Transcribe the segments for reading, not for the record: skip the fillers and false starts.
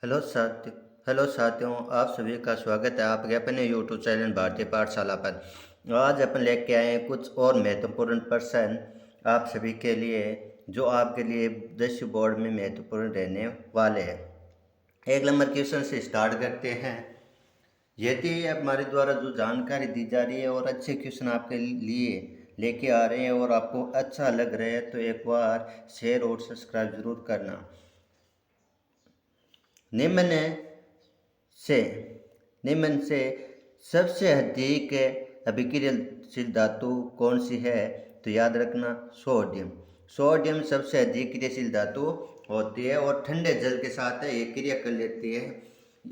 Hello साथियों, आप सभी का स्वागत है आपके अपने यूट्यूब चैनल भारतीय पाठशाला पर। आज अपन लेके आए हैं कुछ और महत्वपूर्ण प्रश्न आप सभी के लिए, जो आपके लिए 10 बोर्ड में महत्वपूर्ण रहने वाले हैं। एक नंबर क्वेश्चन से स्टार्ट करते हैं। यदि हमारे द्वारा जो जानकारी दी जा रही है और अच्छे क्वेश्चन आपके लिए लेके आ रहे हैं और आपको अच्छा लग रहा है, तो एक बार शेयर और सब्सक्राइब जरूर करना। निम्न से निम्न से सबसे अधिक अभिक्रियाशील धातु कौन सी है? तो याद रखना, सोडियम। सोडियम सबसे अधिक क्रियाशील धातु होती है और ठंडे जल के साथ ये क्रिया कर लेती है।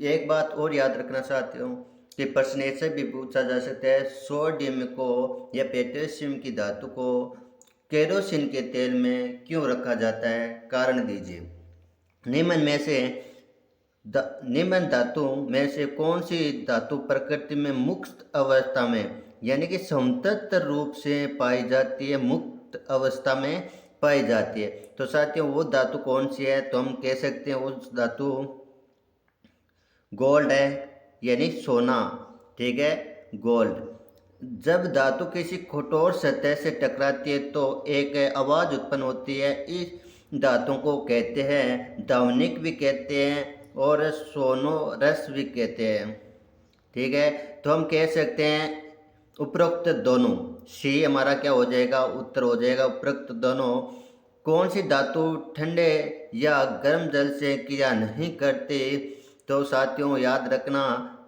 एक बात और याद रखना चाहती हूँ कि प्रश्न ऐसे भी पूछा जा सकता है, सोडियम को या पोटेशियम की धातु को केरोसिन के तेल में क्यों रखा जाता है? कारण दीजिए। निम्न धातु में से कौन सी धातु प्रकृति में मुक्त अवस्था में यानी कि समतल रूप से पाई जाती है, मुक्त अवस्था में पाई जाती है? तो साथियों, वो धातु कौन सी है? तो हम कह सकते हैं उस धातु गोल्ड है, यानी सोना। ठीक है, गोल्ड। जब धातु किसी कठोर सतह से टकराती है तो एक आवाज़ उत्पन्न होती है। इस धातु को कहते हैं ध्वनिक भी कहते हैं और सोनोरस भी कहते हैं। ठीक है, तो हम कह सकते हैं उपरोक्त दोनों। सी हमारा क्या हो जाएगा? उत्तर हो जाएगा उपरोक्त दोनों। कौन सी धातु ठंडे या गर्म जल से क्रिया नहीं करती? तो साथियों याद रखना,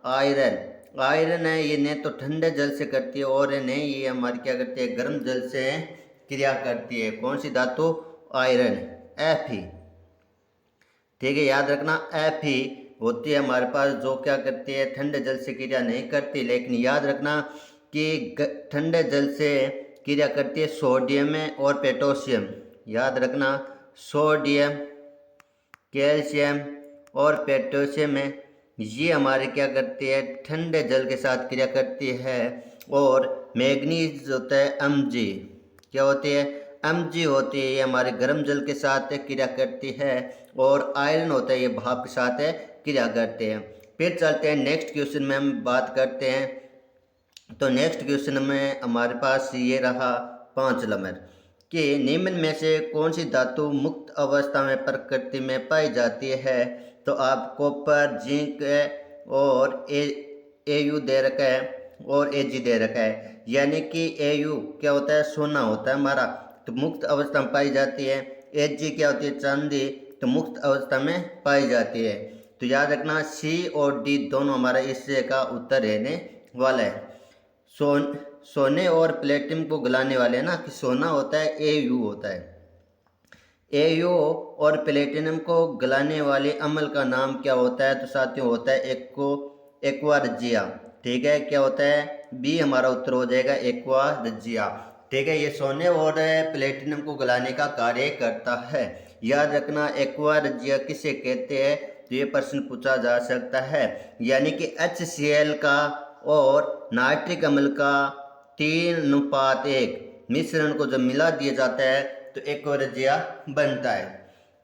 आयरन। आयरन है, ये न तो ठंडे जल से करती है और न ये हमारी क्या करती है, गर्म जल से क्रिया करती है। कौन सी धातु? Iron, Fe। ठीक है, याद रखना, Fe होती है हमारे पास, जो क्या करती है, ठंडे जल से क्रिया नहीं करती। लेकिन याद रखना कि ठंडे जल से क्रिया करती है सोडियम और पोटेशियम। याद रखना, सोडियम, कैल्शियम और पोटेशियम में ये हमारे क्या करती है, ठंडे जल के साथ क्रिया करती है। और मैग्नीज होता है Mg। क्या होती है? Mg होती है, ये हमारे गर्म जल के साथ क्रिया करती है। और आयरन होता है, ये भाप के साथ क्रिया करते हैं। फिर चलते हैं नेक्स्ट क्वेश्चन में, हम बात करते हैं। तो नेक्स्ट क्वेश्चन में हमारे पास ये रहा 5 नंबर कि निम्न में से कौन सी धातु मुक्त अवस्था में प्रकृति में पाई जाती है? तो आप कॉपर, जिंक और एयू दे रखा है और एजी दे रखा है। यानी कि एयू क्या होता है? सोना होता है हमारा, तो मुक्त अवस्था में पाई जाती है। एजी क्या होती है? चांदी, तो मुक्त अवस्था में पाई जाती है। तो याद रखना, सी और डी दोनों हमारा इससे का उत्तर रहने वाला है। सोने और प्लेटिनम को गलाने वाले ना, कि सोना होता है एयू होता है। एयू और प्लेटिनम को गलाने वाले अम्ल का नाम क्या होता है? तो साथियों होता है एक्वारजिया। ठीक है, क्या होता है? बी हमारा उत्तर हो जाएगा, एक्वारजिया। ठीक है, ये सोने और प्लेटिनम को गलाने का कार्य करता है। याद रखना, एक्वारजिया किसे कहते हैं? तो ये प्रश्न पूछा जा सकता है। यानी कि HCl का और नाइट्रिक अम्ल का 3:1 मिश्रण को जब मिला दिया जाता है तो एक्वारजिया बनता है।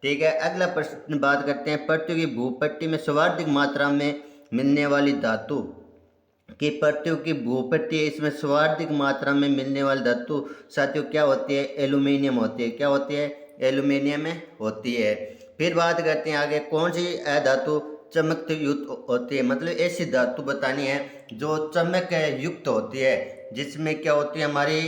ठीक है, अगला प्रश्न बात करते हैं पृथ्वी की भूपट्टी में सर्वाधिक मात्रा में मिलने वाली धातु कि पृथ्वी की भूपट्टी, इसमें सर्वाधिक मात्रा में मिलने वाली धातु साथियों क्या होती है? एल्यूमिनियम होती है। क्या होती है? एल्यूमिनियम में होती है। फिर बात करते हैं आगे, कौन सी धातु चमक युक्त होती है? मतलब ऐसी धातु बतानी है जो चमक युक्त होती है, जिसमें क्या होती है, हमारी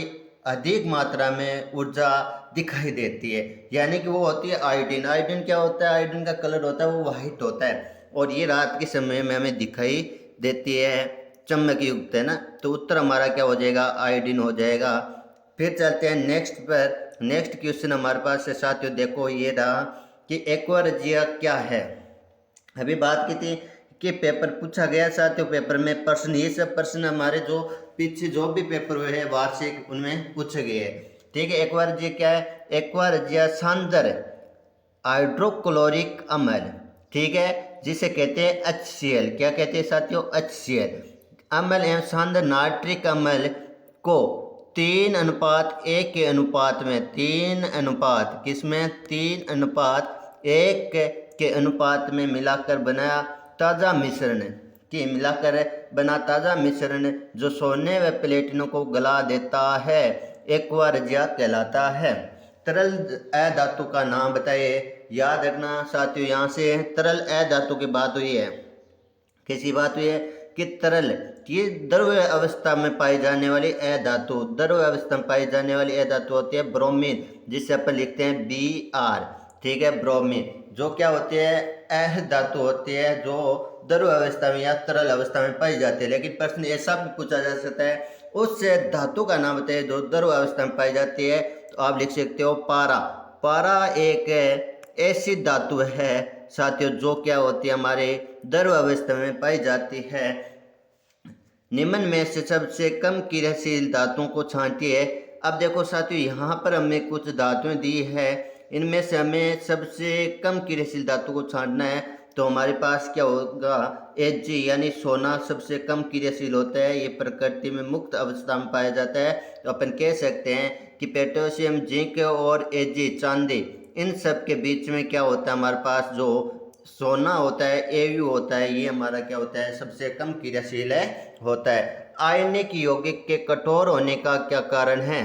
अधिक मात्रा में ऊर्जा दिखाई देती है। यानी कि वो होती है आयोडीन। आयोडीन क्या होता है? आयोडीन का कलर होता है वो वाइट होता है और ये रात के समय में हमें दिखाई देती है, चमक युक्त है ना। तो उत्तर हमारा क्या हो जाएगा? आयोडीन हो जाएगा। फिर चलते हैं नेक्स्ट पर। नेक्स्ट क्वेश्चन हमारे पास से साथियों देखो ये रहा कि एक्वारजिया क्या है। अभी बात की थी कि पेपर पूछा गया साथियों, पेपर में प्रश्न, ये सब प्रश्न हमारे जो पीछे जो भी पेपर हुए हैं वार्षिक, उनमें पूछे गए हैं। ठीक है, एक्वारजिया क्या है? एक्वारजिया सांद्र हाइड्रोक्लोरिक अम्ल, ठीक है, जिसे कहते हैं HCl। क्या कहते हैं साथियों? HCl अम्ल एवं सांद्र नाइट्रिक अम्ल को 3:1 के अनुपात में, 3 अनुपात किसमें? 3:1 के अनुपात में मिलाकर बनाया ताज़ा मिश्रण कि मिलाकर बना ताज़ा मिश्रण जो सोने व प्लेटिनम को गला देता है एक्वा रजिया कहलाता है। तरल अधातु का नाम बताइए। याद रखना साथियों, यहाँ से तरल अधातु की बात हुई है। कैसी बात हुई है कि तरल ये द्रव अवस्था में पाई जाने वाली अधातु, द्रव अवस्था में पाई जाने वाली अधातु होती है ब्रोमीन, जिसे अपन लिखते हैं Br। ठीक है, ब्रोमीन जो क्या होती है अह धातु होती है जो द्रव अवस्था में या तरल अवस्था में पाई जाती है। लेकिन प्रश्न ऐसा भी पूछा जा सकता है उस धातु का नाम बताइए जो द्रव अवस्था में पाई जाती है, तो आप लिख सकते हो पारा। पारा एक ऐसी धातु है साथियों जो क्या होती है हमारे द्रव अवस्था में पाई जाती है। निम्न में से सबसे कम क्रियाशील धातुओं को छांटिए है। अब देखो साथियों, यहाँ पर हमें कुछ धातुएं दी है, इनमें से हमें सबसे कम क्रियाशील धातु को छांटना है। तो हमारे पास क्या होगा Ag यानी सोना सबसे कम क्रियाशील होता है, ये प्रकृति में मुक्त अवस्था में पाया जाता है। तो अपन कह सकते हैं कि पोटेशियम, जिंक और Ag चांदी, इन सब के बीच में क्या होता है हमारे पास जो सोना होता है Au होता है, ये हमारा क्या होता है सबसे कम क्रियाशील होता है। आयनिक यौगिक के कठोर होने का क्या कारण है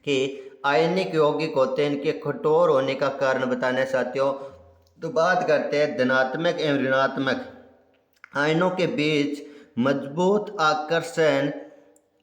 कि आयनिक यौगिक होते हैं इनके कठोर होने का कारण बताना है साथियों। तो बात करते हैं धनात्मक एवं ऋणात्मक आयनों के बीच मजबूत आकर्षण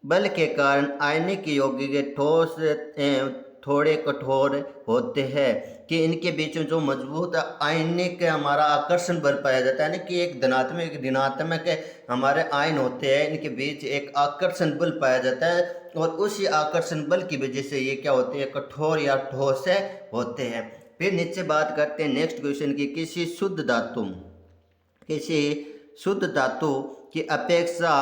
बल के कारण आयनिक यौगिक ठोस एवं थोड़े कठोर होते हैं कि इनके बीच में जो मजबूत आयनिक हमारा आकर्षण बल पाया जाता है ना कि एक धनात्मक एक ऋणात्मक हमारे आयन होते हैं, इनके बीच एक आकर्षण बल पाया जाता है और उसी आकर्षण बल की वजह से ये क्या होते हैं कठोर या ठोस होते हैं। फिर नीचे बात करते हैं नेक्स्ट क्वेश्चन की, किसी शुद्ध धातु की अपेक्षा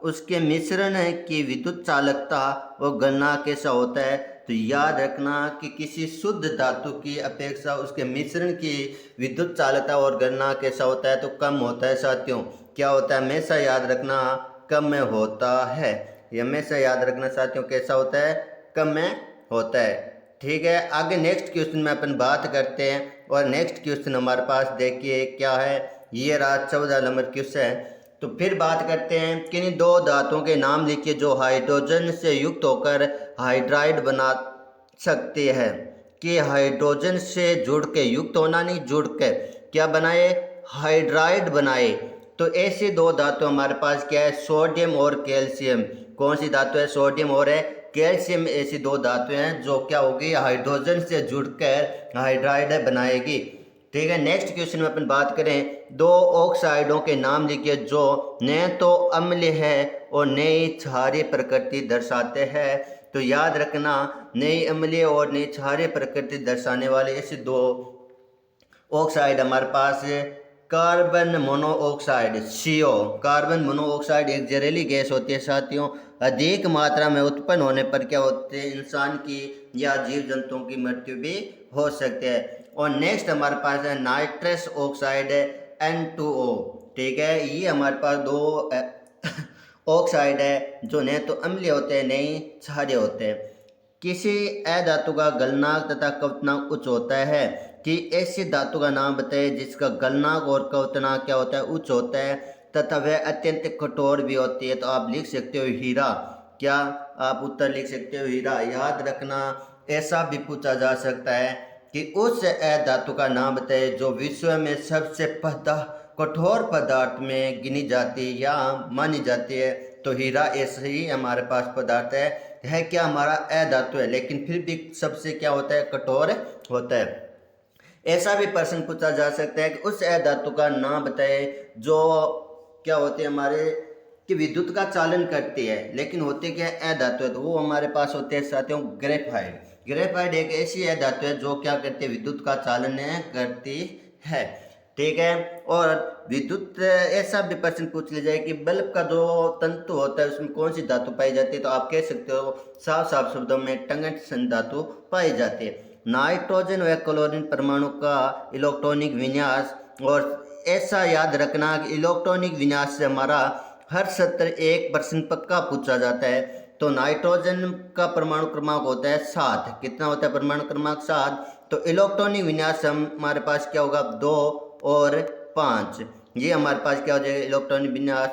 उसके मिश्रण की विद्युत चालकता और गणना कैसा होता है। तो याद रखना कि किसी शुद्ध धातु की अपेक्षा उसके मिश्रण की विद्युत चालकता और गणना कैसा होता है, तो कम होता है साथियों। क्या होता है, हमेशा याद रखना कम में होता है। ये हमेशा याद रखना साथियों कैसा होता है, कम में होता है। ठीक है, आगे नेक्स्ट क्वेश्चन में अपन बात करते हैं और नेक्स्ट क्वेश्चन हमारे पास देखिए क्या है, ये रहा 14 नंबर क्वेश्चन। तो फिर बात करते हैं किन्हीं दो धातुओं के नाम लिखिए जो हाइड्रोजन से युक्त होकर हाइड्राइड बना सकते हैं। कि हाइड्रोजन से जुड़ के, युक्त होना नहीं, जुड़ के क्या बनाए, हाइड्राइड बनाए। तो ऐसी दो धातु हमारे पास क्या है, सोडियम और कैल्शियम। कौन सी धातु है, सोडियम और है कैल्शियम। ऐसी दो धातु हैं जो क्या होगी हाइड्रोजन से जुड़कर हाइड्राइड बनाएगी। ठीक है, नेक्स्ट क्वेश्चन में अपन बात करें दो ऑक्साइडों के नाम लिखिए जो न तो अम्लीय है और न ही क्षारीय प्रकृति दर्शाते हैं। तो याद रखना नई अम्लीय और नई क्षारीय प्रकृति दर्शाने वाले ऐसे दो ऑक्साइड हमारे पास carbon monoxide CO। Carbon monoxide एक जहरीली गैस होती है साथियों, अधिक मात्रा में उत्पन्न होने पर क्या होते हैं इंसान की या जीव जंतुओं की मृत्यु भी हो सकती है। और नेक्स्ट हमारे पास है नाइट्रस ऑक्साइड N2O। ठीक है, ये हमारे पास दो ऑक्साइड है जो न तो अम्लीय होते हैं न ही क्षारीय होते हैं। किसी अधातु का गलनांक तथा क्वथनांक उच्च होता है। कि ऐसी धातु का नाम बताइए जिसका गलनांक और क्वथनांक क्या होता है, उच्च होता है तथा वह अत्यंत कठोर भी होती है। तो आप लिख सकते हो हीरा। क्या आप उत्तर लिख सकते हो, हीरा। याद रखना ऐसा भी पूछा जा सकता है कि उस अधातु का नाम बताइए जो विश्व में सबसे कठोर पदार्थ में गिनी जाती है या मानी जाती है। तो हीरा ऐसे ही हमारे पास पदार्थ है क्या हमारा अधातु है, लेकिन फिर भी सबसे क्या होता है, कठोर होता है। ऐसा भी प्रश्न पूछा जा सकता है कि उस अधातु का नाम बताए जो क्या होते हैं हमारे कि विद्युत का चालन करती है, लेकिन होते क्या है अधातु है। तो वो हमारे पास होते हैं साथियों ग्रेफाइट। ग्रेफाइट एक ऐसी अधातु है जो क्या करती है, विद्युत का चालन करती है। ठीक है, और विद्युत ऐसा भी प्रश्न पूछ लिया जाए कि बल्ब का जो तंतु होता है उसमें कौन सी धातु पाई जाती है। तो आप कह सकते हो साफ साफ शब्दों में टंगस्टन धातु पाई जाती है। नाइट्रोजन व क्लोरीन परमाणु का इलेक्ट्रॉनिक विन्यास, और ऐसा याद रखना कि इलेक्ट्रॉनिक विन्यास से हमारा हर सत्र एक प्रश्न पक्का पूछा जाता है तो नाइट्रोजन का परमाणु क्रमांक होता है 7। कितना होता है परमाणु क्रमांक? 7। तो इलेक्ट्रॉनिक विन्यास हमारे पास क्या होगा? 2 और 5। ये हमारे पास क्या हो जाएगा? इलेक्ट्रॉनिक विन्यास।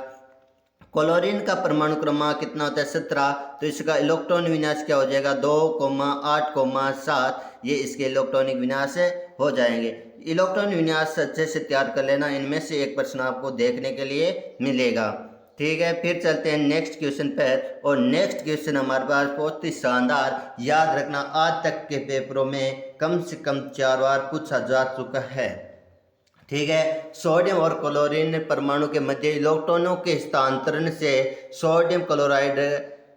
क्लोरीन का परमाणु क्रमांक कितना होता है? 17। तो इसका इलेक्ट्रॉनिक विन्यास क्या हो जाएगा? 2,8,7। ये इसके इलेक्ट्रॉनिक विन्यास हो जाएंगे। इलेक्ट्रॉनिक विन्यास अच्छे से तैयार कर लेना, इनमें से एक प्रश्न आपको देखने के लिए मिलेगा। ठीक है, फिर चलते हैं नेक्स्ट क्वेश्चन पर। और नेक्स्ट क्वेश्चन हमारे पास बहुत ही शानदार, याद रखना आज तक के पेपरों में कम से कम 4 बार पूछा जा चुका है। ठीक है, सोडियम और क्लोरीन परमाणु के मध्य इलेक्ट्रॉनों के हस्तांतरण से सोडियम क्लोराइड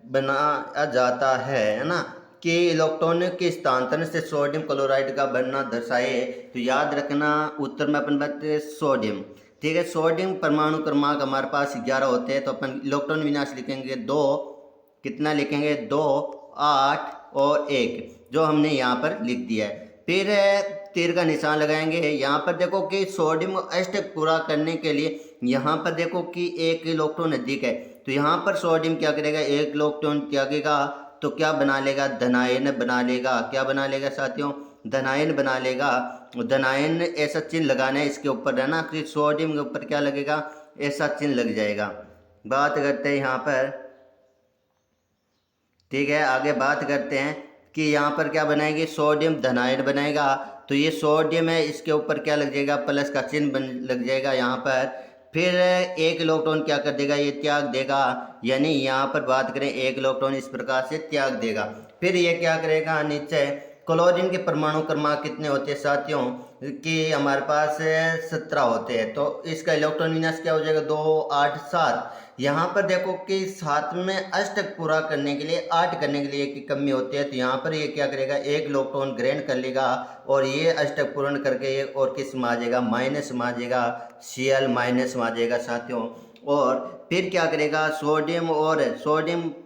बनाया जाता है ना, कि इलेक्ट्रॉनों के हस्तांतरण से सोडियम क्लोराइड का बनना दर्शाए। तो याद रखना उत्तर में अपन बताते सोडियम। ठीक है, सोडियम परमाणु क्रमांक हमारे पास 11 होते हैं। तो अपन इलेक्ट्रॉन विन्यास लिखेंगे 2। कितना लिखेंगे? 2, 8 और 1, जो हमने यहाँ पर लिख दिया है। फिर तीर का निशान लगाएंगे। यहाँ पर देखो कि सोडियम अष्टक पूरा करने के लिए यहाँ पर देखो कि एक इलेक्ट्रॉन अधिक है। तो यहाँ पर सोडियम क्या करेगा? एक इलेक्ट्रॉन त्यागेगा तो क्या बना लेगा? धनायन बना लेगा। क्या बना लेगा साथियों? धनायन बना लेगा। धनायन ऐसा चिन्ह लगाना है इसके ऊपर, है ना, कि सोडियम के ऊपर क्या लगेगा? ऐसा चिन्ह लग जाएगा। बात करते हैं यहाँ पर। ठीक है, आगे बात करते हैं कि यहाँ पर क्या बनाएगी? सोडियम धनायन बनाएगा। तो ये सोडियम है, इसके ऊपर क्या लग जाएगा? प्लस का चिन्ह बन लग जाएगा यहाँ पर। फिर एक इलेक्ट्रॉन क्या कर देगा? ये त्याग देगा। यानी यहाँ पर बात करें एक इलेक्ट्रॉन इस प्रकार से त्याग देगा। फिर ये क्या करेगा? नीचे क्लोरीन के परमाणु क्रमांक कितने होते हैं साथियों? कि हमारे पास 17 होते हैं। तो इसका इलेक्ट्रॉन विन्यास क्या हो जाएगा? 2, 8, 7। यहाँ पर देखो कि 7 में अष्टक पूरा करने के लिए 8 करने के लिए की कमी होती है। तो यहाँ पर ये क्या करेगा? एक इलेक्ट्रॉन ग्रहण कर लेगा और ये अष्टक पूर्ण करके ये और किस में आ जाएगा? माइनस में आ जाएगा, Cl माइनस में आ जाएगा साथियों। और फिर क्या करेगा? सोडियम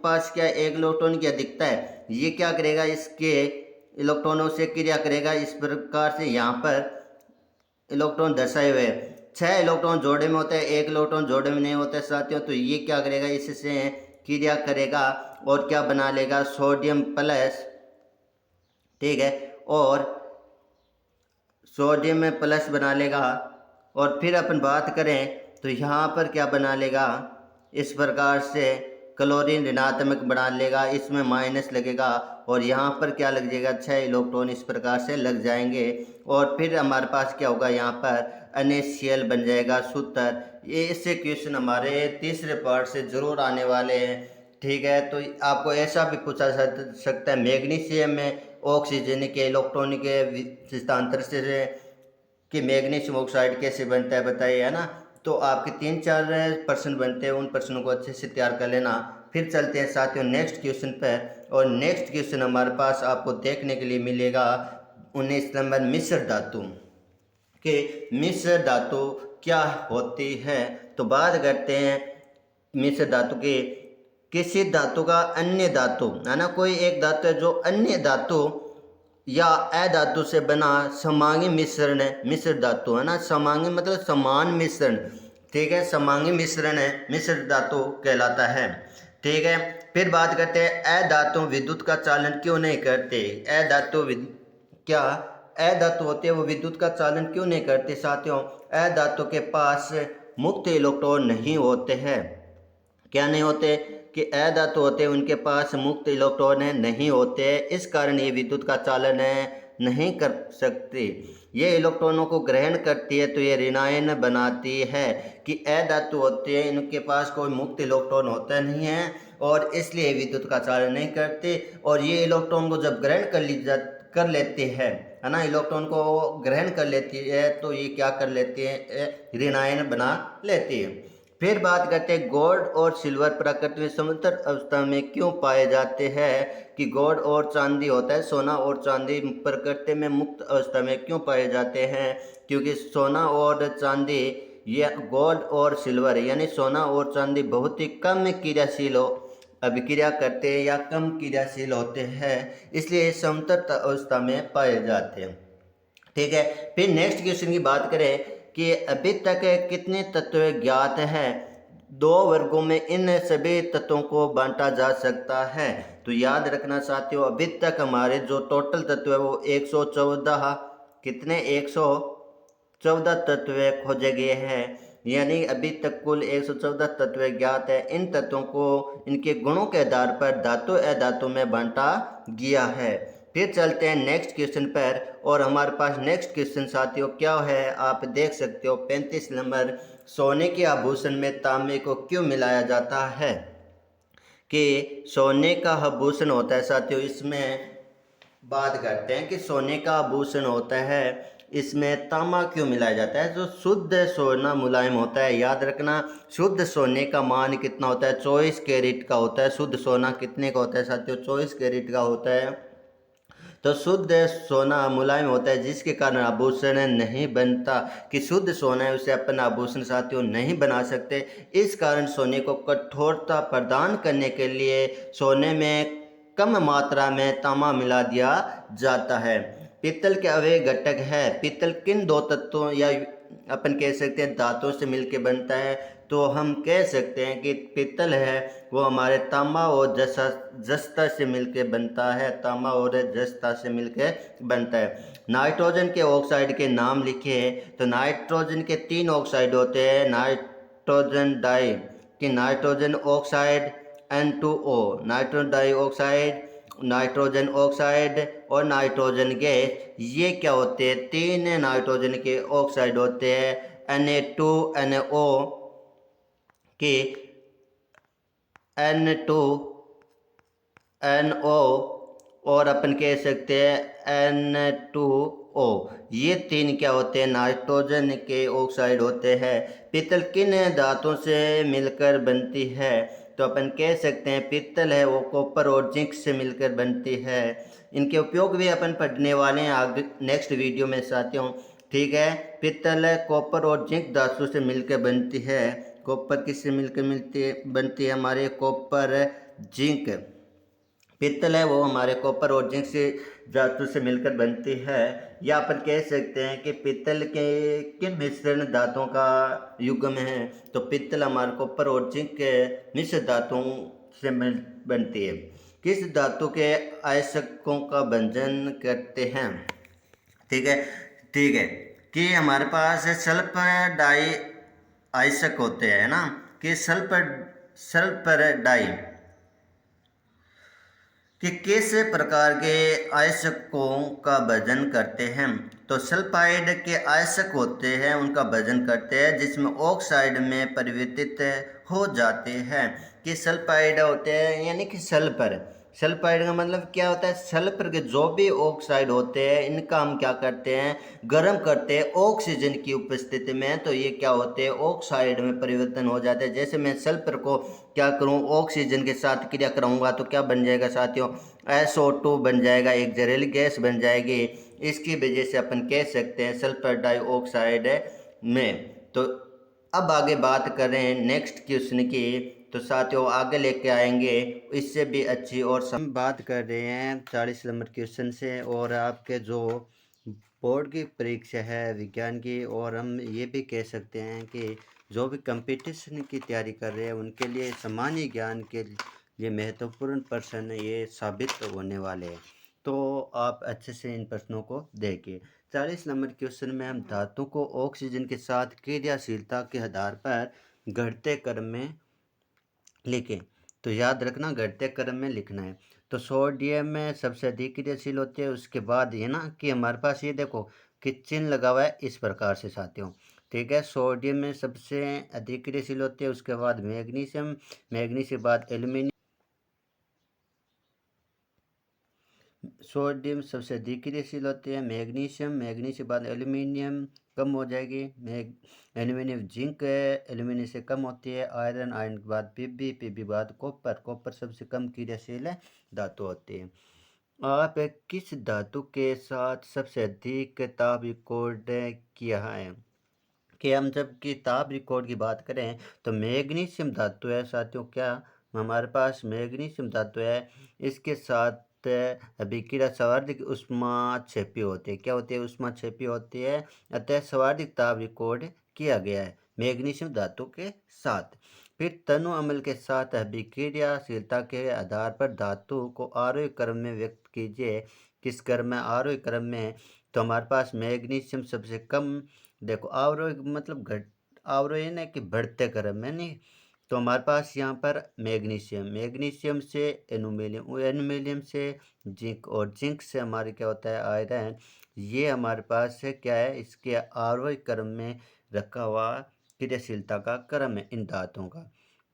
पास क्या एक इलेक्ट्रॉन की अधिकता है, ये क्या करेगा? इसके इलेक्ट्रॉनों से क्रिया करेगा। इस प्रकार से यहाँ पर इलेक्ट्रॉन दर्शाए हुए 6 इलेक्ट्रॉन जोड़े में होते हैं, एक इलेक्ट्रॉन जोड़े में नहीं होते साथियों। तो ये क्या करेगा? इससे क्रिया करेगा और क्या बना लेगा? Sodium plus. ठीक है, और सोडियम में प्लस बना लेगा। और फिर अपन बात करें तो यहाँ पर क्या बना लेगा? इस प्रकार से क्लोरीन ऋणात्मक बना लेगा, इसमें माइनस लगेगा और यहाँ पर क्या लग जाएगा? 6 इलेक्ट्रॉन इस प्रकार से लग जाएंगे। और फिर हमारे पास क्या होगा? यहाँ पर NaCl बन जाएगा सूत्र। ये इससे क्वेश्चन हमारे तीसरे पार्ट से जरूर आने वाले हैं। ठीक है, तो आपको ऐसा भी पूछा सकता है, मैग्नीशियम में ऑक्सीजन के इलेक्ट्रॉन के हस्तांतरण से कि मैग्नीशियम ऑक्साइड कैसे बनता है बताइए, है ना। तो आपके 3-4 प्रश्न बनते हैं, उन प्रश्नों को अच्छे से तैयार कर लेना। फिर चलते हैं साथियों नेक्स्ट क्वेश्चन पर। और नेक्स्ट क्वेश्चन हमारे पास आपको देखने के लिए मिलेगा 19 नंबर, मिश्र धातु के मिश्र धातु क्या होती है। तो बात करते हैं मिश्र धातु के। किसी धातु का अन्य धातु, है ना, कोई एक धातु है जो अन्य धातु या अधातु से बना समांगी मिश्रण है, मिश्र धातु, है ना। समांगी मतलब समान मिश्रण। ठीक है, समांगी मिश्रण है, मिश्र धातु कहलाता है। ठीक है, फिर बात करते हैं अधातु विद्युत का चालन क्यों नहीं करते। अधातु क्या अधातु होते हैं वो विद्युत का चालन क्यों नहीं करते साथियों? अधातु के पास मुक्त इलेक्ट्रॉन नहीं होते हैं। क्या नहीं होते? कि अधातु होते हैं उनके पास मुक्त इलेक्ट्रॉन नहीं होते, इस कारण ये विद्युत का चालन नहीं कर सकती। ये इलेक्ट्रॉनों को ग्रहण करती है तो ये ऋणायन बनाती है। कि अधातु होते हैं इनके पास कोई मुक्त इलेक्ट्रॉन होता नहीं है और इसलिए विद्युत का चालन नहीं करते। और ये इलेक्ट्रॉन को जब ग्रहण कर लेते हैं, है ना, इलेक्ट्रॉन को ग्रहण कर लेती है तो ये क्या कर लेते हैं? ऋणायन बना लेती है। फिर बात करते हैं गोल्ड और सिल्वर प्रकृति में समतल अवस्था में क्यों पाए जाते हैं। कि गोल्ड और चांदी होता है, सोना और चांदी प्रकृति में मुक्त अवस्था में क्यों पाए जाते हैं? क्योंकि सोना और चांदी या गोल्ड और सिल्वर यानी सोना और चांदी बहुत ही कम क्रियाशील अभिक्रिया करते हैं या कम क्रियाशील होते हैं, इसलिए समतल अवस्था में पाए जाते हैं। ठीक है, फिर नेक्स्ट क्वेश्चन की बात करें कि अभी तक कितने तत्व ज्ञात हैं। दो वर्गों में इन सभी तत्वों को बांटा जा सकता है। तो याद रखना साथियों, अभी तक हमारे जो टोटल तत्व है वो 114 कितने 114 तत्व खोजे गए हैं, यानी अभी तक कुल 114 तत्व ज्ञात है। इन तत्वों को इनके गुणों के आधार पर धातु अधातु में बांटा गया है। फिर चलते हैं नेक्स्ट क्वेश्चन पर, और हमारे पास नेक्स्ट क्वेश्चन साथियों क्या है आप देख सकते हो 35 नंबर। सोने के आभूषण में तांबे को क्यों मिलाया जाता है? कि सोने का आभूषण होता है साथियों, इसमें बात करते हैं कि सोने का आभूषण होता है, इसमें तांबा क्यों मिलाया जाता है? जो शुद्ध सोना मुलायम होता है, याद रखना शुद्ध सोने का मान कितना होता है? 24 कैरेट का होता है। शुद्ध सोना कितने का होता है साथियों? 24 कैरेट का होता है। तो शुद्ध सोना मुलायम होता है, जिसके कारण आभूषण नहीं बनता। कि शुद्ध सोना है उसे अपन आभूषण साथियों नहीं बना सकते। इस कारण सोने को कठोरता प्रदान करने के लिए सोने में कम मात्रा में तांबा मिला दिया जाता है। पीतल के अवयव घटक है। पीतल किन दो तत्वों या अपन कह सकते हैं धातुओं से मिलकर बनता है? तो हम कह सकते हैं कि पीतल है वो हमारे तांबा और जस्ता से मिलकर बनता है। तांबा और जस्ता से मिलकर बनता है। नाइट्रोजन के ऑक्साइड के नाम लिखे। तो नाइट्रोजन के 3 ऑक्साइड होते हैं। नाइट्रोजन डाई कि nitrogen oxide N2O, nitrogen dioxide, nitrogen oxide और नाइट्रोजन गैस, ये क्या होते हैं? 3 नाइट्रोजन के ऑक्साइड होते हैं। Na2NO के N2NO और अपन कह सकते हैं N2O, ये 3 क्या होते हैं? नाइट्रोजन के ऑक्साइड होते हैं। पीतल किन धातुओं से मिलकर बनती है? तो अपन कह सकते हैं पीतल है वो कॉपर और जिंक से मिलकर बनती है। इनके उपयोग भी अपन पढ़ने वाले हैं आगे नेक्स्ट वीडियो में साथियों, ठीक है। पीतल कॉपर और जिंक धातु से मिलकर बनती है। कॉपर किससे मिलकर बनती है? हमारे कॉपर जिंक। पीतल है वो हमारे कॉपर और जिंक से धातु से मिलकर बनती है। या अपन कह सकते हैं कि पीतल के किन मिश्रण धातुओं का युग्म है? तो पीतल हमारे कॉपर और जिंक के मिश्र धातुओं से बनती है। किस धातु के आयस्कों का भंजन करते हैं? ठीक है, ठीक है। कि हमारे पास सल्फर डाई आयस्क होते हैं ना, कि सल्फर डाई कि किस प्रकार के आयस्कों का भजन करते हैं? तो सल्फाइड के आयस्क होते हैं उनका भजन करते हैं, जिसमें ऑक्साइड में परिवर्तित हो जाते हैं। कि सल्फाइड होते हैं यानी कि सल्फर। सल्फाइड का मतलब क्या होता है? सल्फर के जो भी ऑक्साइड होते हैं इनका हम क्या करते हैं? गर्म करते हैं ऑक्सीजन की उपस्थिति में। तो ये क्या होते हैं? ऑक्साइड में परिवर्तन हो जाते हैं। जैसे मैं सल्फर को क्या करूं? ऑक्सीजन के साथ क्रिया कराऊंगा तो क्या बन जाएगा साथियों? SO2 बन जाएगा, एक जहरीली गैस बन जाएगी। इसकी वजह से अपन कह सकते हैं सल्फर डाइऑक्साइड में। तो अब आगे बात कर रहे हैं नेक्स्ट क्वेश्चन की। तो साथियों आगे लेके आएंगे इससे भी अच्छी, और हम बात कर रहे हैं 40 नंबर क्वेश्चन से। और आपके जो बोर्ड की परीक्षा है विज्ञान की, और हम ये भी कह सकते हैं कि जो भी कंपटीशन की तैयारी कर रहे हैं उनके लिए सामान्य ज्ञान के लिए महत्वपूर्ण प्रश्न ये साबित होने वाले हैं। तो आप अच्छे से इन प्रश्नों को देखिए। 40 नंबर क्वेश्चन में हम धातु को ऑक्सीजन के साथ क्रियाशीलता के आधार पर घटते क्रम में लिखें। तो याद रखना घटते क्रम में लिखना है। तो सोडियम में सबसे अधिक क्रियाशील होते हैं। उसके बाद ये ना कि हमारे पास ये देखो कि चिन्ह लगा हुआ है इस प्रकार से साथियों, ठीक है। सोडियम में सबसे अधिक क्रियाशील होते हैं। उसके बाद मैग्नीशियम, मैग्नीशियम के बाद एल्यूमिनियम, सोडियम सबसे अधिक क्रियाशील होते हैं। मैग्नीशियम, मैग्नीशियम के बाद एल्यूमिनियम कम हो जाएगी। एल्यूमिनियम जिंक है, एल्यूमिनियम से कम होती है। आयरन, आयरन के बाद पीबी, पीबी बाद कॉपर, कॉपर सबसे कम क्रियाशील है धातु होती है। आप किस धातु के साथ सबसे अधिक ताप रिकॉर्ड किया है? कि हम जब कि ताप रिकॉर्ड की बात करें तो मैग्नीशियम धातु है साथियों। क्या हमारे पास मैग्नीशियम धातु है, इसके साथ अभिक्रिया सर्वाधिक उष्मा क्षेपी होती है। क्या होती है? उष्मा क्षेपी होती है। अतः सर्वाधिक ताप रिकॉर्ड किया गया है मैग्नीशियम धातु के साथ। फिर तनु अमल के साथ अभिक्रियाशीलता के आधार पर धातु को आरोही क्रम में व्यक्त कीजिए। किस क्रम में? आरोही क्रम में। तो हमारे पास मैग्नीशियम सबसे कम, देखो आरोही मतलब घट, आरोही ना कि बढ़ते क्रम में नहीं। तो हमारे पास यहाँ पर मैग्नीशियम, मैग्नीशियम से एल्यूमिनियम, एल्यूमिनियम से जिंक, और जिंक से हमारे क्या होता है? आयरन। ये हमारे पास है क्या है? इसके आरोही क्रम में रखा हुआ क्रियाशीलता का क्रम है इन धातुओं का।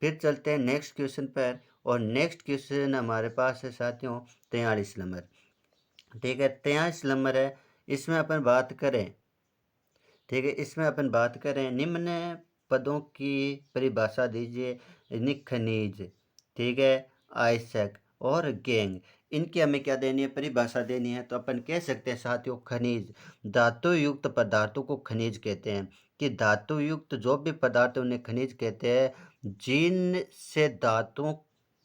फिर चलते हैं नेक्स्ट क्वेश्चन पर, और नेक्स्ट क्वेश्चन हमारे पास है साथियों 43 नंबर। ठीक है, 43 नंबर है। इसमें अपन बात करें, ठीक है, इसमें अपन बात करें निम्न पदों की परिभाषा दीजिए। खनिज, ठीक है, आयस्क और गैंग, इनकी हमें क्या देनी है? परिभाषा देनी है। तो अपन कह सकते हैं साथियों, खनिज, धातु युक्त पदार्थों को खनिज कहते हैं। कि धातु युक्त जो भी पदार्थ उन्हें खनिज कहते हैं, जिनसे धातुओं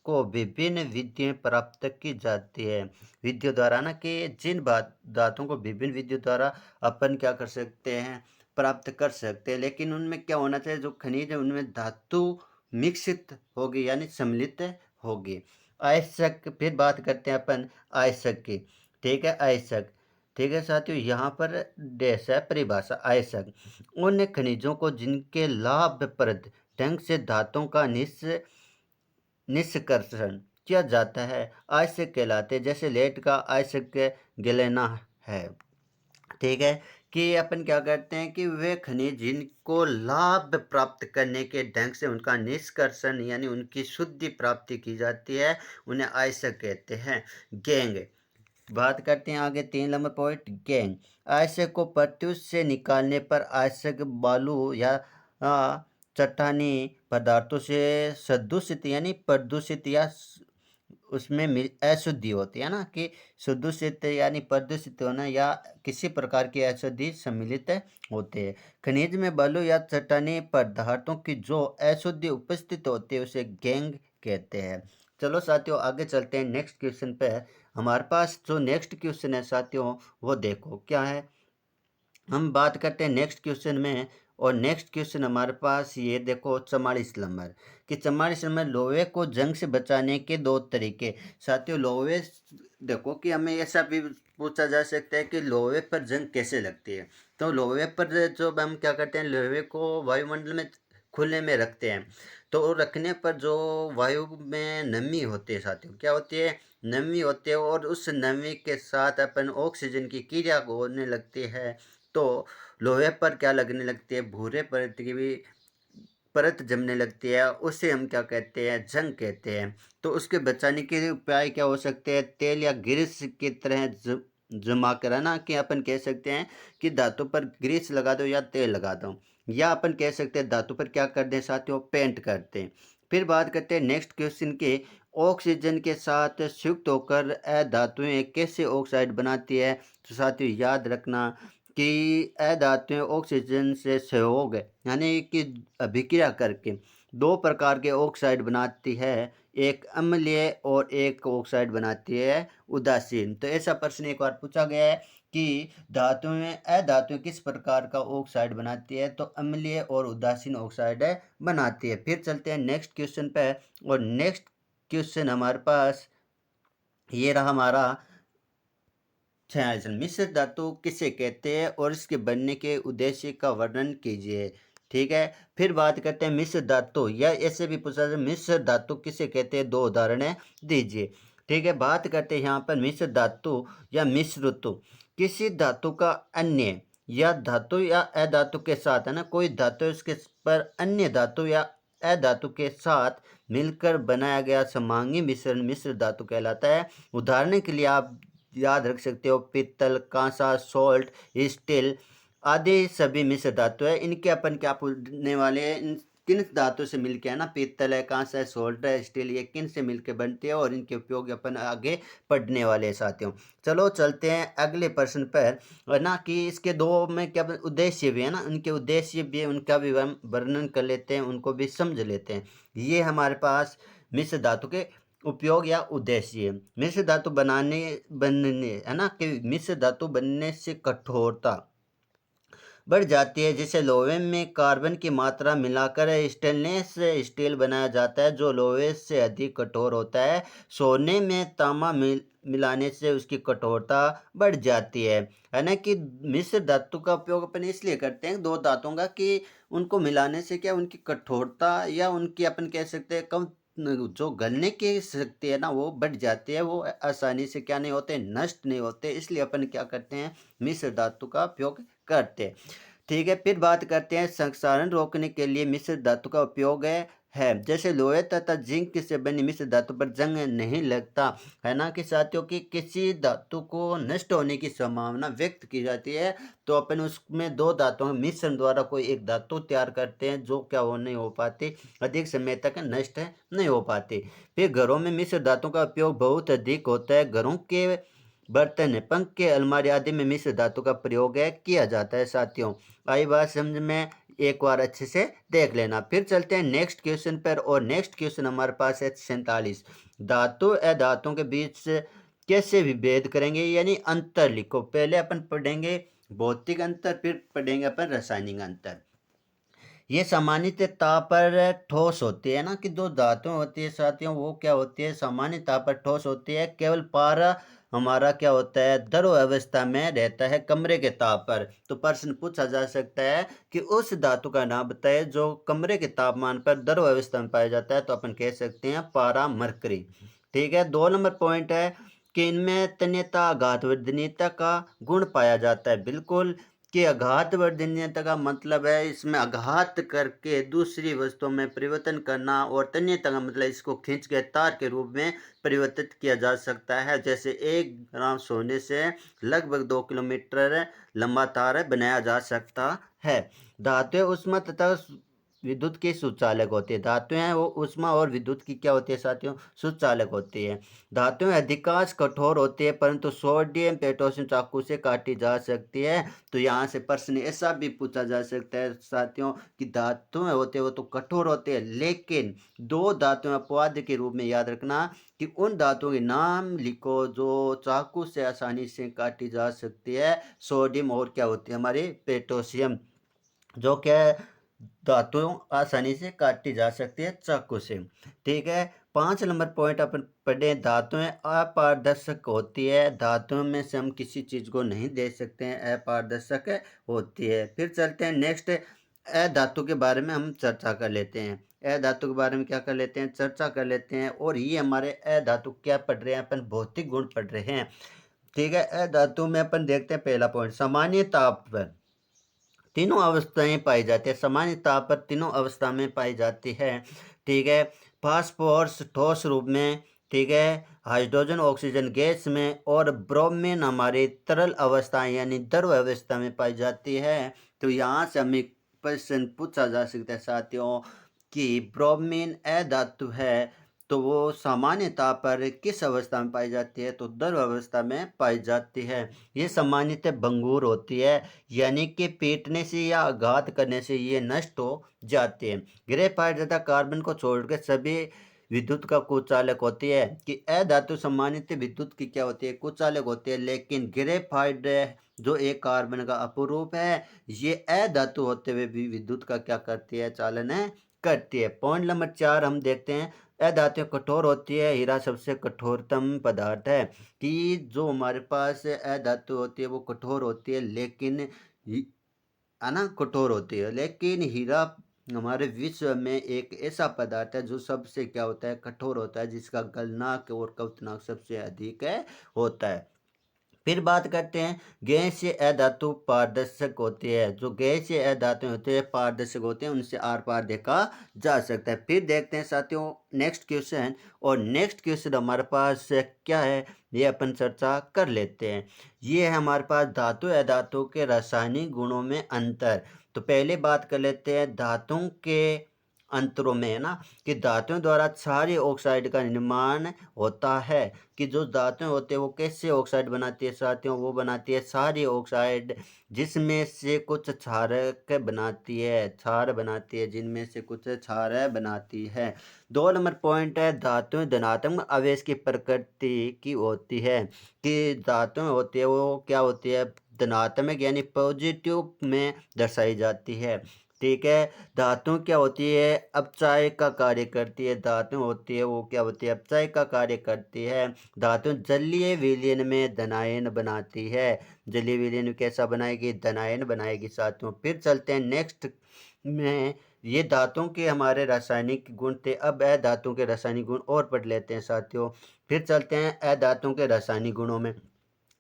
को विभिन्न विधियाँ प्राप्त की जाती है। विधियों द्वारा ना, कि जिन धातुओं को विभिन्न विधियों द्वारा अपन क्या कर सकते हैं? प्राप्त कर सकते हैं। लेकिन उनमें क्या होना चाहिए? जो खनिज है उनमें धातु मिश्रित होगी, यानी सम्मिलित होगी। आयस्क, फिर बात करते हैं अपन आयस्क की। ठीक है, आयस्क, ठीक है साथियों, यहाँ पर डैश है परिभाषा। आयस्क उन खनिजों को जिनके लाभप्रद ढंग से धातुओं का निष्कर्षण किया जाता है, आयस्क कहलाते हैं। जैसे लेड का आयस्क गैलेना है। ठीक है, कि अपन क्या करते हैं कि वे खनिज जिनको लाभ प्राप्त करने के ढंग से उनका निष्कर्षण यानी उनकी शुद्धि प्राप्ति की जाती है, उन्हें आयस्क कहते हैं। गैंग, बात करते हैं आगे 3 नंबर पॉइंट, गैंग। आयस्क को प्रत्युष से निकालने पर आयस्क बालू या चट्टानी पदार्थों से सदूषित यानी प्रदूषित या उसमें अशुद्धि होती है ना, कि सदूषित यानी प्रदूषित होना या किसी प्रकार की अशुद्धि सम्मिलित होते हैं। खनिज में बालू या चट्टानी पदार्थों की जो अशुद्धि उपस्थित होती है उसे गैंग कहते हैं। चलो साथियों आगे चलते हैं नेक्स्ट क्वेश्चन पे। हमारे पास जो नेक्स्ट क्वेश्चन है साथियों, वो देखो क्या है। हम बात करते हैं नेक्स्ट क्वेश्चन में, और नेक्स्ट क्वेश्चन हमारे पास ये देखो 44 नंबर, कि 44 नंबर, लोहे को जंग से बचाने के 2 तरीके। साथियों लोहे, देखो कि हमें ऐसा भी पूछा जा सकता है कि लोहे पर जंग कैसे लगती है। तो लोहे पर जो हम क्या करते हैं, लोहे को वायुमंडल में खुले में रखते हैं। तो रखने पर जो वायु में नमी होती है साथियों, क्या होती है? नमी होती है, और उस नमी के साथ अपन ऑक्सीजन की क्रिया होने लगती है। तो लोहे पर क्या लगने लगती है? भूरे परत की भी परत जमने लगती है, उसे हम क्या कहते हैं? जंग कहते हैं। तो उसके बचाने के लिए उपाय क्या हो सकते हैं? तेल या ग्रीस की तरह जमा कर, है ना, कि अपन कह सकते हैं कि धातु पर ग्रीस लगा दो या तेल लगा दो, या अपन कह सकते हैं धातु पर क्या कर दें साथियों? पेंट करते हैं। फिर बात करते हैं नेक्स्ट क्वेश्चन के, ऑक्सीजन के साथ संयुक्त होकर अधातुएं कैसे ऑक्साइड बनाती है। तो साथियों याद रखना कि अधातुएं ऑक्सीजन से सहयोग यानी कि अभिक्रिया करके 2 प्रकार के ऑक्साइड बनाती है, एक अम्लीय और एक ऑक्साइड बनाती है उदासीन। तो ऐसा प्रश्न एक बार पूछा गया है कि धातुएं अधातुएं किस प्रकार का ऑक्साइड बनाती है, तो अम्लीय और उदासीन ऑक्साइड बनाती है। फिर चलते हैं नेक्स्ट क्वेश्चन पे, और नेक्स्ट क्वेश्चन हमारे पास ये रहा हमारा 46, मिश्र धातु किसे कहते हैं और इसके बनने के उद्देश्य का वर्णन कीजिए। ठीक है, फिर बात करते हैं मिश्र धातु, या ऐसे भी पूछा जाए मिश्र धातु किसे कहते हैं, 2 उदाहरण दीजिए। ठीक है, बात करते हैं यहाँ पर मिश्र धातु या मिश्रतु, किसी धातु का अन्य या धातु या अधातु के साथ, है ना, कोई धातु इसके पर अन्य धातु या अधातु के साथ मिलकर बनाया गया समांगी मिश्रण मिश्र धातु कहलाता है। उदाहरण के लिए आप याद रख सकते हो पित्तल, कांसा, सोल्ट, स्टील आदि सभी मिश्र धातु है। इनके अपन क्या पूछने वाले हैं? किन धातु से मिलके, है ना, पित्तल है, कांसा है, सोल्ट है, स्टील, ये किन से मिलके बनती है, और इनके उपयोग अपन आगे पढ़ने वाले हैं साथियों। चलो चलते हैं अगले प्रश्न पर, है ना, कि इसके 2 में क्या उद्देश्य भी है ना, उनके उद्देश्य भी, उनका भी हम वर्णन कर लेते हैं, उनको भी समझ लेते हैं। ये हमारे पास मिश्र धातु के उपयोग या उद्देश्य। मिश्र धातु बनने, है ना, कि मिश्र धातु बनने से कठोरता बढ़ जाती है। जैसे लोहे में कार्बन की मात्रा मिलाकर स्टेनलेस स्टील बनाया जाता है जो लोहे से अधिक कठोर होता है। सोने में तांबा मिलाने से उसकी कठोरता बढ़ जाती है ना। कि मिश्र धातु का उपयोग अपन इसलिए करते हैं दो धातुओं का कि उनको मिलाने से क्या उनकी कठोरता या उनकी अपन कह सकते हैं कम जो गलने की शक्ति है ना वो बढ़ जाती है। वो आसानी से क्या नहीं होते, नष्ट नहीं होते। इसलिए अपन क्या करते हैं, मिश्र धातु का उपयोग करते हैं। ठीक है, फिर बात करते हैं संक्षारण रोकने के लिए मिश्र धातु का उपयोग है। जैसे लोहे तथा जिंक से बनी मिश्र धातु पर जंग नहीं लगता, है ना। कि साथियों की किसी धातु को नष्ट होने की संभावना व्यक्त की जाती है तो अपन उसमें दो धातुओं के मिश्रण द्वारा कोई एक धातु तैयार करते हैं जो क्या वो नहीं हो पाती, अधिक समय तक नष्ट नहीं हो पाती। फिर घरों में मिश्र धातु का उपयोग बहुत अधिक होता है। घरों के बर्तन, पंखे, अलमारी आदि में मिश्र धातु का प्रयोग किया जाता है। साथियों आई बात समझ में, एक बार अच्छे से देख लेना। फिर चलते हैं नेक्स्ट क्वेश्चन पर, और नेक्स्ट क्वेश्चन हमारे पास है 47। धातु अधातुओं के बीच से कैसे विभेद करेंगे, यानी अंतर लिखो। पहले अपन पढ़ेंगे भौतिक अंतर, फिर पढ़ेंगे अपन रासायनिक अंतर। ये सामान्यतः ताप पर ठोस होती है ना। कि जो धातुएं होती है साथियों वो क्या होती है, सामान्य ताप पर ठोस होती है। केवल पारा हमारा क्या होता है, द्रव अवस्था में रहता है कमरे के ताप पर। तो प्रश्न पूछा जा सकता है कि उस धातु का नाम बताए जो कमरे के तापमान पर द्रव अवस्था में पाया जाता है। तो अपन कह सकते हैं पारा मरकरी। ठीक है, 2 नंबर पॉइंट है कि इनमें तन्यता आघात वर्धनीयता का गुण पाया जाता है। बिल्कुल, कि आघात वर्धनीयता का मतलब है इसमें आघात करके दूसरी वस्तुओं में परिवर्तन करना, और तन्यता का मतलब इसको खींच के तार के रूप में परिवर्तित किया जा सकता है। जैसे 1 ग्राम सोने से लगभग 2 किलोमीटर लंबा तार बनाया जा सकता है। धातुएं उष्मा तथा विद्युत की सुचालक होती है। धातुएं वो उष्मा और विद्युत की क्या होती है साथियों, सुचालक होती है। धातुएं अधिकांश कठोर होती है परंतु सोडियम पोटेशियम चाकू से काटी जा सकती है। तो यहाँ से प्रश्न ऐसा भी पूछा जा सकता है साथियों कि धातुएं होते हैं वो तो कठोर होते हैं, लेकिन दो धातुएं अपवाद के रूप में याद रखना कि उन धातुओं के नाम लिखो जो चाकू से आसानी से काटी जा सकती है। सोडियम और क्या होती है हमारी पोटेशियम, जो क्या धातुओं आसानी से काटी जा सकती है चाकू से। ठीक है, 5 नंबर पॉइंट अपन पढ़े, धातुएं अपारदर्शक होती है। धातुओं में से हम किसी चीज को नहीं देख सकते हैं, अपारदर्शक होती है। फिर चलते हैं नेक्स्ट, अधातु के बारे में हम चर्चा कर लेते हैं। अधातु के बारे में क्या कर लेते हैं, चर्चा कर लेते हैं। और ये हमारे अधातु क्या पढ़ रहे हैं अपन, भौतिक गुण पढ़ रहे हैं। ठीक है, अधातु में अपन देखते हैं पहला पॉइंट, सामान्य ताप पर तीनों अवस्थाएं पाई जाती है। सामान्य ताप पर तीनों अवस्था में पाई जाती है। ठीक है, फास्फोरस ठोस रूप में, ठीक है, हाइड्रोजन ऑक्सीजन गैस में, और ब्रोमीन हमारी तरल अवस्था यानी द्रव अवस्था में पाई जाती है। तो यहाँ से हमें प्रश्न पूछा जा सकता है साथियों कि ब्रोमीन अधातु है तो वो सामान्य ताप पर किस अवस्था में पाई जाती है, तो द्रव अवस्था में पाई जाती है। ये सामान्यतः भंगुर होती है, यानी कि पीटने से या आघात करने से ये नष्ट हो जाती है। ग्रेफाइट तथा कार्बन को छोड़कर सभी विद्युत का कुचालक होती है। कि अधातु सामान्यतः विद्युत की क्या होती है, कुचालक होती है। लेकिन ग्रेफाइट जो एक कार्बन का अपरूप है, ये अधातु होते हुए भी विद्युत का क्या करती है, चालन करती है। पॉइंट नंबर 4 हम देखते हैं, अधातु कठोर होती है। हीरा सबसे कठोरतम पदार्थ है। कि जो हमारे पास अधातु होती है वो कठोर होती है, लेकिन है ना, कठोर होती है। लेकिन हीरा हमारे विश्व में एक ऐसा पदार्थ है जो सबसे क्या होता है, कठोर होता है, जिसका गलनांक और कवतनांक सबसे अधिक होता है। फिर बात करते हैं गैसीय अधातु पारदर्शक होती है। जो गैसीय अधातु होते हैं पारदर्शक होते हैं, उनसे आर पार देखा जा सकता है। फिर देखते हैं साथियों नेक्स्ट क्वेश्चन, और नेक्स्ट क्वेश्चन हमारे पास क्या है ये अपन चर्चा कर लेते हैं। ये है हमारे पास धातु अधातु के रासायनिक गुणों में अंतर। तो पहले बात कर लेते हैं धातुओं के अंतरों में, है ना। कि धातुओं द्वारा क्षारीय ऑक्साइड का निर्माण होता है। कि जो धातुएं होते हैं वो कैसे ऑक्साइड बनाती है साथियों, वो बनाती है क्षारीय ऑक्साइड, जिसमें से कुछ क्षारक बनाती है, क्षार बनाती है, जिनमें से कुछ क्षार बनाती है। 2 नंबर पॉइंट है, धातुएं धनात्मक आवेश की प्रकृति की होती है। कि धातुएं होती है वो क्या होती है, धनात्मक यानी पॉजिटिव में दर्शाई जाती है। ठीक है। धातु क्या होती है, अपचाय का कार्य करती है। धातु होती है वो क्या होती है, अपचाय का कार्य करती है। धातु जलीय विलयन में धनायन बनाती है। जलीय विलयन कैसा बनाएगी, धनायन बनाएगी साथियों। फिर चलते हैं नेक्स्ट में, ये धातुओं के हमारे रासायनिक गुण थे। अब अधातुओं के रासायनिक गुण और पढ़ लेते हैं साथियों। फिर चलते हैं अधातुओं के रासायनिक गुणों में।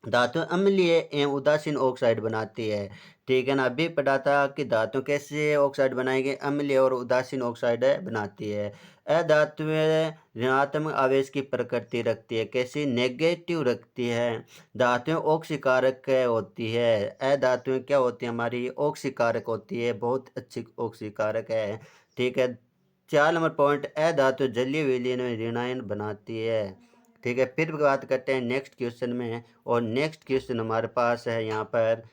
धातु अम्लीय एवं उदासीन ऑक्साइड बनाती है। ठीक है ना, अभी पढ़ा था कि धातु कैसे ऑक्साइड बनाएंगे, अम्लीय और उदासीन ऑक्साइड बनाती है। अधातुएं ऋणात्मक आवेश की प्रकृति रखती है, कैसी, नेगेटिव रखती है। धातुएं ऑक्सीकारक होती है। अधातुएं क्या होती है हमारी, ऑक्सीकारक होती है, बहुत अच्छी ऑक्सीकारक है। ठीक है। 4 नंबर पॉइंट, अधातु जलीय विलयन में ऋणायन बनाती है। ठीक है। फिर बात करते हैं नेक्स्ट क्वेश्चन में, और नेक्स्ट क्वेश्चन हमारे पास है यहाँ पर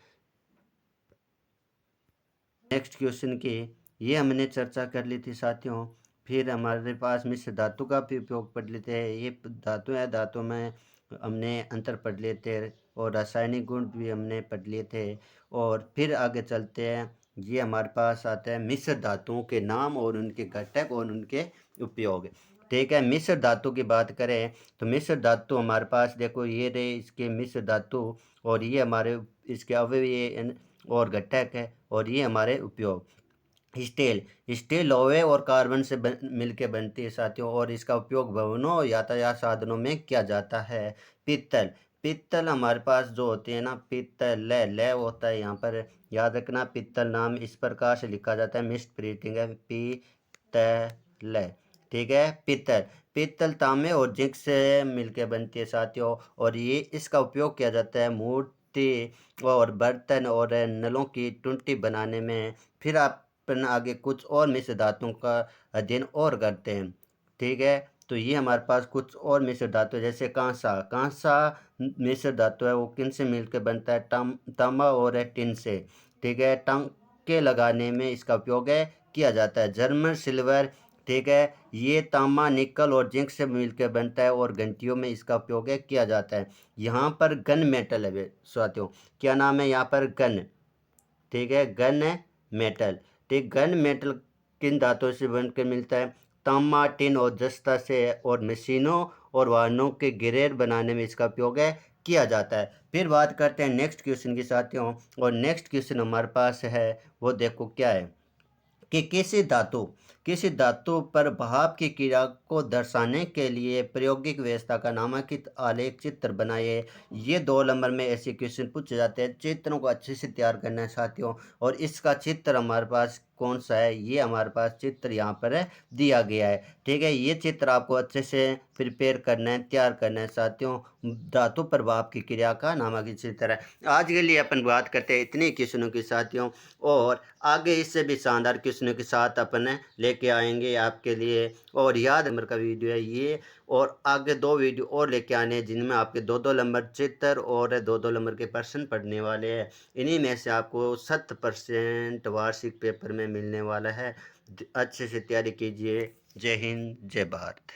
नेक्स्ट क्वेश्चन की, ये हमने चर्चा कर ली थी साथियों। फिर हमारे पास मिश्र धातु का भी उपयोग पढ़ लेते हैं। ये धातु है, धातु में हमने अंतर पढ़ लिए थे, और रासायनिक गुण भी हमने पढ़ लिए थे। और फिर आगे चलते हैं, ये हमारे पास आता है मिश्र धातुओं के नाम और उनके घटक और उनके उपयोग। ठीक है। मिश्र धातु की बात करें तो मिश्र धातु हमारे पास देखो ये रहे इसके मिश्र धातु, और ये हमारे इसके अवयव और घटक है, और ये हमारे उपयोग। स्टील, स्टील लोहे और कार्बन से मिलकर बनती है साथियों, और इसका उपयोग भवनों और यातायात साधनों में किया जाता है। पित्तल, पित्तल हमारे पास जो होती है ना, पित्तल ल होता है यहाँ पर, याद रखना। पित्तल नाम इस प्रकार से लिखा जाता है, मिक्स्ड प्रिंटिंग है, पित्तल। ठीक है। पित्तल, पित्तल तांबे और जिंक से मिलकर बनती है साथियों, और ये इसका उपयोग किया जाता है मूर्ति और बर्तन और नलों की टुंटी बनाने में। फिर अपन आगे कुछ और मिश्र धातुओं का अध्ययन और करते हैं। ठीक है। तो ये हमारे पास कुछ और मिश्र धातु, जैसे कांसा, कांसा मिश्र धातु है, वो किन से मिलकर बनता है, तांबा और टिन से। ठीक है। टांके लगाने में इसका उपयोग किया जाता है। जर्मन सिल्वर, ठीक है, ये तांबा, निकल और जिंक से मिलकर बनता है, और घंटियों में इसका उपयोग किया जाता है। यहाँ पर गन मेटल है साथियों, क्या नाम है यहाँ पर, गन। ठीक है, गन मेटल। ठीक, गन मेटल किन धातुओं से बनकर मिलता है, तांबा, टिन और जस्ता से, और मशीनों और वाहनों के गिरेर बनाने में इसका उपयोग किया जाता है। फिर बात करते हैं नेक्स्ट क्वेश्चन की साथियों, और नेक्स्ट क्वेश्चन हमारे पास है, वो देखो क्या है कि किसी धातु पर भाप की क्रिया को दर्शाने के लिए प्रायोगिक व्यवस्था का नामांकित आलेख चित्र बनाइए। ये 2 नंबर में ऐसे क्वेश्चन पूछे जाते हैं। चित्रों को अच्छे से तैयार करना है साथियों, और इसका चित्र हमारे पास कौन सा है, ये हमारे पास चित्र यहाँ पर दिया गया है। ठीक है। ये चित्र आपको अच्छे से प्रिपेयर करना है, तैयार करना है साथियों। धातु पर भाप की क्रिया का नामांकित चित्र है। आज के लिए अपन बात करते हैं इतने क्वेश्चनों की साथियों, और आगे इससे भी शानदार क्वेश्चनों के साथ अपन लेके आएंगे आपके लिए। और याद नंबर का वीडियो है ये, और आगे 2 वीडियो और लेके आने हैं, जिनमें आपके 2-2 नंबर चित्र और 2-2 नंबर के प्रश्न पढ़ने वाले हैं। इन्हीं में से आपको 70% वार्षिक पेपर में मिलने वाला है। अच्छे से तैयारी कीजिए। जय हिंद, जय भारत।